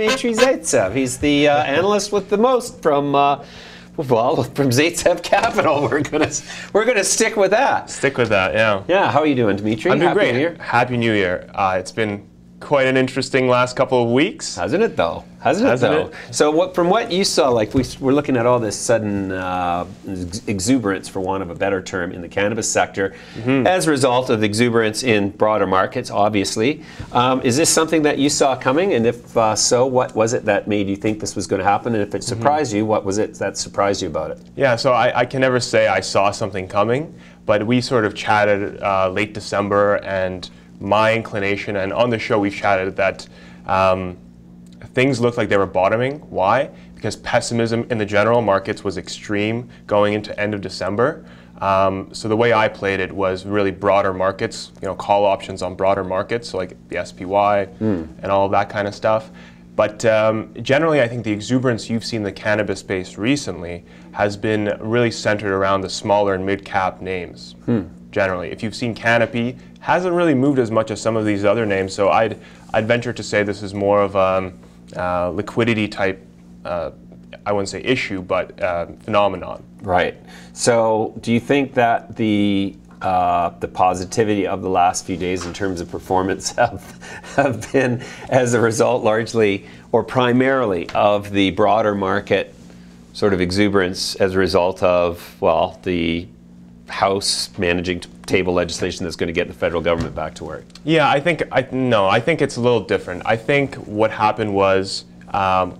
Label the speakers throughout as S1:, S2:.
S1: Dmitry Zaytsev. He's the analyst with the most from Zaytsev Capital. We're gonna stick with that.
S2: Stick with that, yeah.
S1: Yeah. How are you doing, Dmitry?
S2: I'm doing
S1: Happy
S2: great.
S1: New Year.
S2: Happy New Year. It's been quite an interesting last couple of weeks.
S1: Hasn't it though? Hasn't it? So from what you saw, like we're looking at all this sudden exuberance, for want of a better term, in the cannabis sector, as a result of exuberance in broader markets, obviously. Is this something that you saw coming? And if so, what was it that made you think this was going to happen? And if it surprised you, what was it that surprised you about it?
S2: Yeah, so I can never say I saw something coming, but we sort of chatted late December, and my inclination, and on the show we've chatted that things looked like they were bottoming. Why? Because pessimism in the general markets was extreme going into end of December. So the way I played it was really broader markets, call options on broader markets, so like the SPY and all of that kind of stuff. But generally, I think the exuberance you've seen in the cannabis space recently has been really centered around the smaller and mid-cap names. Generally, if you've seen Canopy, hasn't really moved as much as some of these other names. So I'd venture to say this is more of a liquidity type, I wouldn't say issue, but phenomenon.
S1: Right. So do you think that the positivity of the last few days in terms of performance have been as a result largely or primarily of the broader market sort of exuberance as a result of, well, the House managing to table legislation that's going to get the federal government back to work?
S2: Yeah, I think it's a little different. I think what happened was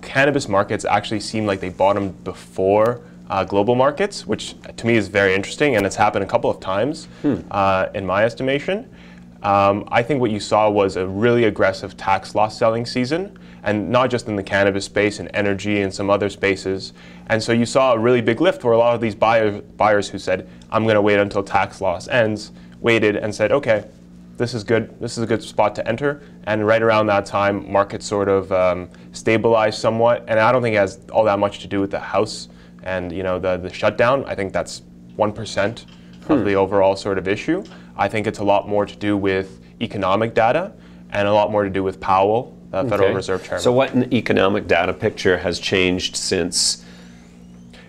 S2: cannabis markets actually seemed like they bottomed before global markets, which to me is very interesting, and it's happened a couple of times in my estimation. I think what you saw was a really aggressive tax loss selling season, and not just in the cannabis space, and energy and some other spaces. And so you saw a really big lift where a lot of these buyers who said, I'm going to wait until tax loss ends, waited and said, okay, this is good. This is a good spot to enter. And right around that time, markets sort of stabilized somewhat. And I don't think it has all that much to do with the House and the shutdown. I think that's 1% of the overall sort of issue. I think it's a lot more to do with economic data and a lot more to do with Powell, the Federal Reserve Chairman.
S1: So what economic data picture has changed since?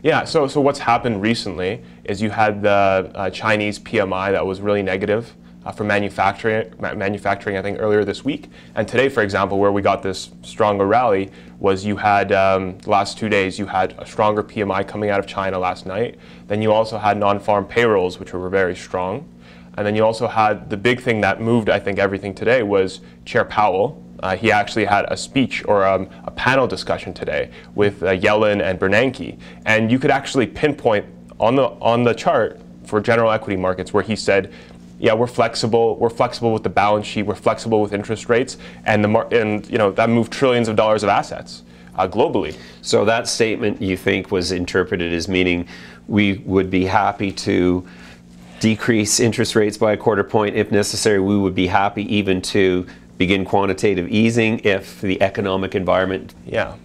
S2: Yeah, so what's happened recently is you had the Chinese PMI that was really negative for manufacturing, I think, earlier this week. And today, for example, where we got this stronger rally was you had, the last 2 days, you had a stronger PMI coming out of China last night. Then you also had non-farm payrolls, which were very strong. And then you also had the big thing that moved, I think, everything today was Chair Powell. He actually had a speech or a panel discussion today with Yellen and Bernanke. And you could actually pinpoint on the chart for general equity markets where he said, yeah, we're flexible with the balance sheet, we're flexible with interest rates, and that moved trillions of dollars of assets globally.
S1: So that statement, you think, was interpreted as meaning we would be happy to decrease interest rates by a quarter point if necessary. We would be happy even to begin quantitative easing if the economic environment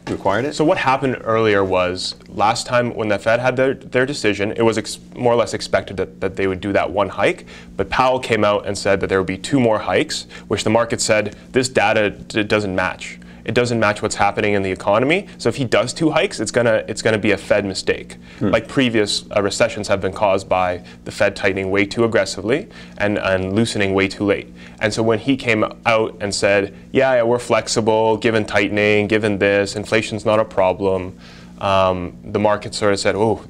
S1: required it?
S2: So what happened earlier was, last time when the Fed had their decision, it was more or less expected that they would do that one hike, but Powell came out and said that there would be 2 more hikes, which the market said, this data doesn't match. It doesn't match what's happening in the economy. So if he does 2 hikes, it's gonna be a Fed mistake. Like previous recessions have been caused by the Fed tightening way too aggressively and loosening way too late. And so when he came out and said, yeah, we're flexible, given tightening, given this, inflation's not a problem, the market sort of said, oh,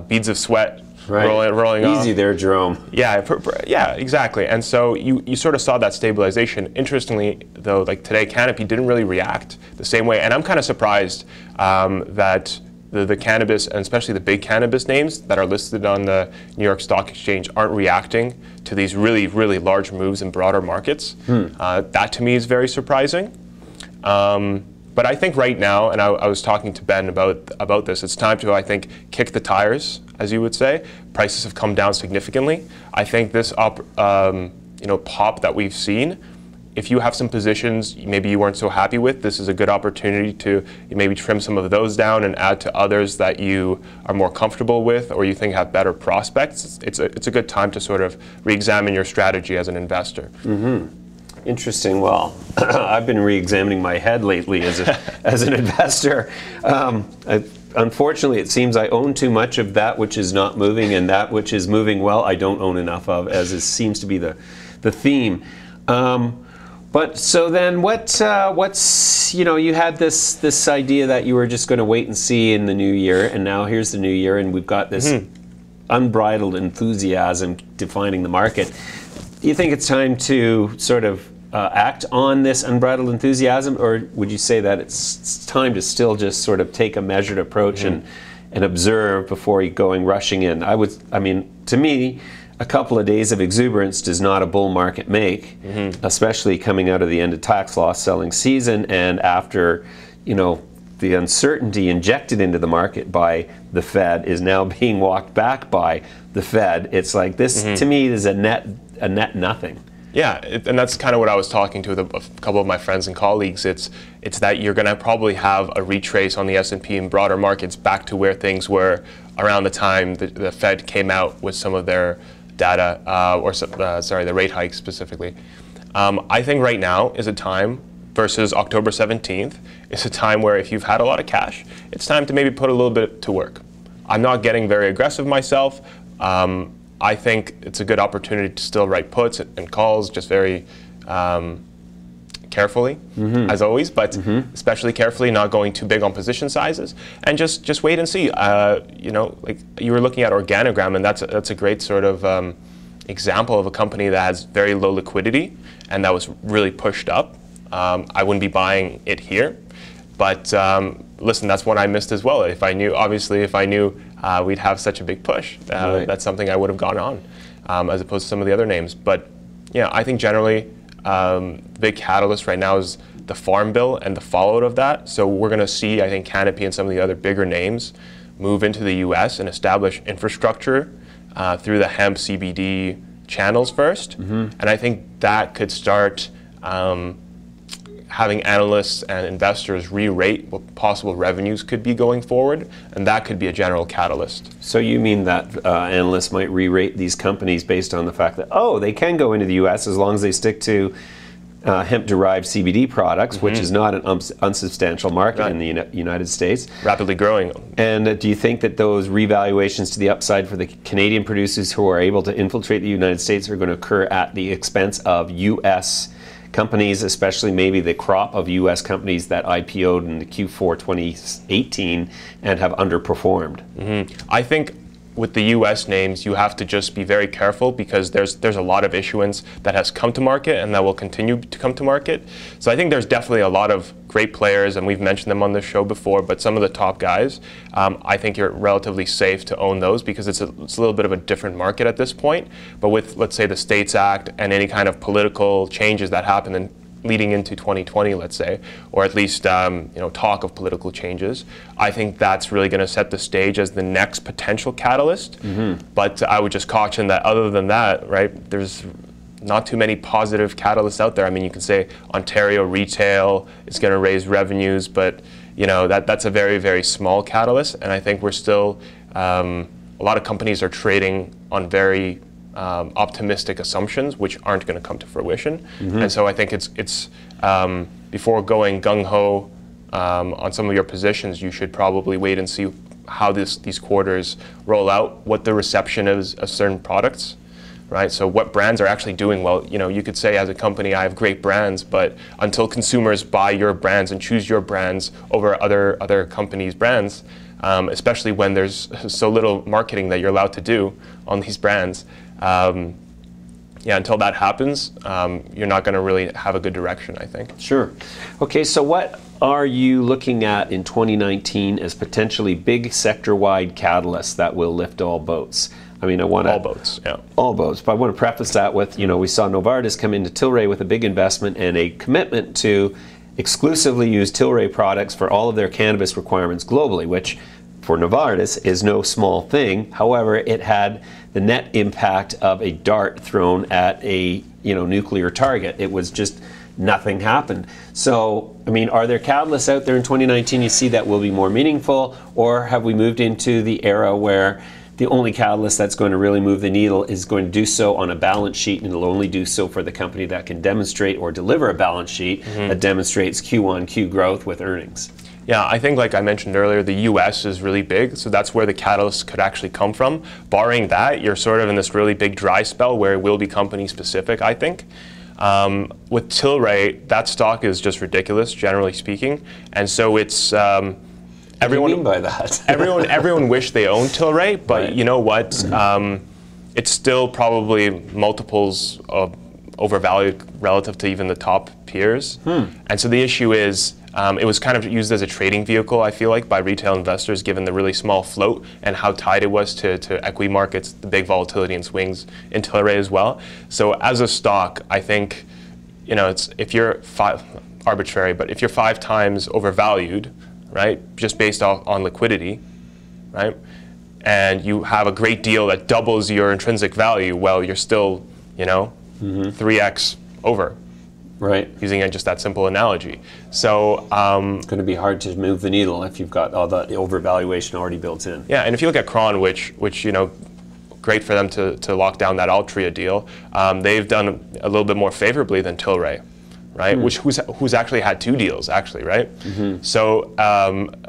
S2: beads of sweat.
S1: Right.
S2: Rolling
S1: Easy
S2: off.
S1: there, Jerome.
S2: Yeah, exactly. And so you sort of saw that stabilization. Interestingly, though, like today, Canopy didn't really react the same way. And I'm kind of surprised that the cannabis, and especially the big cannabis names that are listed on the New York Stock Exchange, aren't reacting to these really, really large moves in broader markets. That to me is very surprising. But I think right now, and I was talking to Ben about this, it's time to, I think, kick the tires, as you would say. Prices have come down significantly. I think this pop that we've seen, if you have some positions maybe you weren't so happy with, this is a good opportunity to maybe trim some of those down and add to others that you are more comfortable with or you think have better prospects. It's a good time to sort of re-examine your strategy as an investor.
S1: Interesting. Well, I've been re-examining my head lately as an investor. Unfortunately, it seems I own too much of that which is not moving, and that which is moving well, I don't own enough of, as it seems to be the theme. But so then, what's you had this idea that you were just going to wait and see in the new year, and now here's the new year, and we've got this unbridled enthusiasm defining the market. Do you think it's time to sort of act on this unbridled enthusiasm, or would you say that it's time to still just sort of take a measured approach and observe before rushing in? I mean, to me, a couple of days of exuberance does not a bull market make, especially coming out of the end of tax loss selling season and after, the uncertainty injected into the market by the Fed is now being walked back by the Fed. It's like this, to me, is a net nothing.
S2: Yeah, and that's kind of what I was talking to a couple of my friends and colleagues. It's that you're going to probably have a retrace on the S&P and broader markets back to where things were around the time the Fed came out with some of their data, the rate hikes specifically. I think right now is a time, versus October 17th, is a time where if you've had a lot of cash, it's time to maybe put a little bit to work. I'm not getting very aggressive myself. I think it's a good opportunity to still write puts and calls, just very carefully, as always, but especially carefully, not going too big on position sizes, and just wait and see. Like you were looking at Organogram, and that's a great sort of example of a company that has very low liquidity and that was really pushed up. I wouldn't be buying it here, but listen, that's one I missed as well. If I knew we'd have such a big push,
S1: Right.
S2: That's something I would have gone on, as opposed to some of the other names. But yeah, I think generally, the big catalyst right now is the Farm Bill and the fallout of that. So we're going to see, I think, Canopy and some of the other bigger names move into the U.S. and establish infrastructure through the hemp CBD channels first. And I think that could start having analysts and investors re-rate what possible revenues could be going forward, and that could be a general catalyst.
S1: So you mean that analysts might re-rate these companies based on the fact that, they can go into the U.S. as long as they stick to hemp-derived CBD products, which is not an unsubstantial market in the United States.
S2: Rapidly growing.
S1: And do you think that those revaluations to the upside for the Canadian producers who are able to infiltrate the United States are going to occur at the expense of U.S. companies, especially maybe the crop of U.S. companies that IPO'd in the Q4 2018 and have underperformed?
S2: I think with the U.S. names, you have to just be very careful because there's a lot of issuance that has come to market and that will continue to come to market. So I think there's definitely a lot of great players, and we've mentioned them on this show before, but some of the top guys, I think you're relatively safe to own those because it's a little bit of a different market at this point. But with, let's say, the States Act and any kind of political changes that happen leading into 2020, let's say, or at least talk of political changes, I think that's really going to set the stage as the next potential catalyst. But I would just caution that other than that, right, there's not too many positive catalysts out there. I mean, you can say Ontario retail is going to raise revenues, but that's a very, very small catalyst, and I think we're still, a lot of companies are trading on very optimistic assumptions which aren't going to come to fruition. And so I think it's before going gung-ho on some of your positions, you should probably wait and see how these quarters roll out, what the reception is of certain products, right? So what brands are actually doing well. You could say as a company, I have great brands, but until consumers buy your brands and choose your brands over other companies' brands, especially when there's so little marketing that you're allowed to do on these brands, until that happens, you're not going to really have a good direction, I think.
S1: Sure. Okay, so what are you looking at in 2019 as potentially big sector-wide catalysts that will lift all boats? I mean,
S2: all boats, yeah.
S1: All boats. But I want to preface that with, we saw Novartis come into Tilray with a big investment and a commitment to exclusively use Tilray products for all of their cannabis requirements globally, which for Novartis is no small thing. However, it had the net impact of a dart thrown at a nuclear target. It was just nothing happened. So, I mean, are there catalysts out there in 2019 you see that will be more meaningful, or have we moved into the era where the only catalyst that's going to really move the needle is going to do so on a balance sheet, and it'll only do so for the company that can demonstrate or deliver a balance sheet that demonstrates Q1Q growth with earnings.
S2: Yeah, I think, like I mentioned earlier, the US is really big, so that's where the catalyst could actually come from. Barring that, you're sort of in this really big dry spell where it will be company specific, I think. With Tilray, that stock is just ridiculous, generally speaking, and so it's everyone.
S1: What do you mean by that?
S2: everyone wished they owned Tilray, but
S1: Right.
S2: you know what? It's still probably multiples of overvalued relative to even the top peers, and so the issue is. It was kind of used as a trading vehicle, I feel like, by retail investors, given the really small float and how tied it was to equity markets, the big volatility and swings in Tilray as well. So as a stock, I think, you know, it's if you're arbitrary, but if you're 5 times overvalued, right, just based on liquidity, right, and you have a great deal that doubles your intrinsic value, well, you're still, you know, 3x over.
S1: Right.
S2: Using just that simple analogy. So
S1: it's going to be hard to move the needle if you've got all the overvaluation already built in.
S2: yeah, and if you look at Cron, which you know, great for them to lock down that Altria deal, they've done a little bit more favorably than Tilray, right? Who's actually had 2 deals, actually, right? So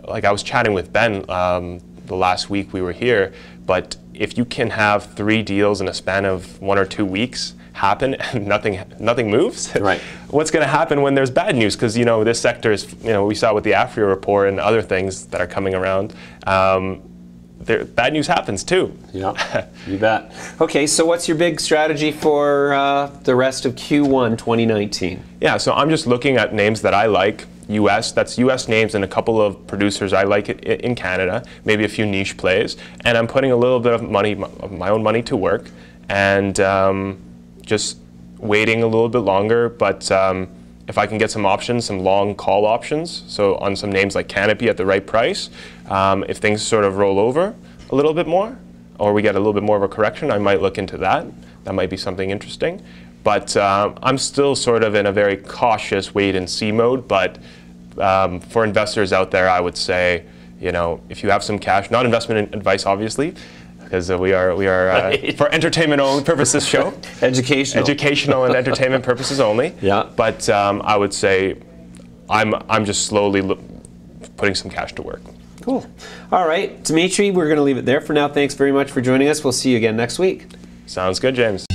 S2: like I was chatting with Ben the last week we were here, but if you can have 3 deals in a span of 1 or 2 weeks happen and nothing moves,
S1: right?
S2: What's going to happen when there's bad news? Because you know this sector is, you know, we saw with the AFRIA report and other things that are coming around. Bad news happens too.
S1: Yeah, you bet. Okay, so what's your big strategy for the rest of Q1 2019?
S2: Yeah, so I'm just looking at names that I like. That's US names and a couple of producers I like in Canada, maybe a few niche plays, and I'm putting a little bit of money, my own money, to work, and just waiting a little bit longer, but if I can get some options, some long call options, so on some names like Cannabis at the right price, if things sort of roll over a little bit more, or we get a little bit more of a correction, I might look into that. That might be something interesting. But I'm still sort of in a very cautious wait and see mode, but for investors out there, I would say, you know, if you have some cash, not investment advice, obviously, because we are right. For entertainment only purposes show. Educational and entertainment purposes only.
S1: Yeah.
S2: But I would say I'm just slowly putting some cash to work.
S1: Cool. All right, Dmitry, we're going to leave it there for now. Thanks very much for joining us. We'll see you again next week.
S2: Sounds good, James.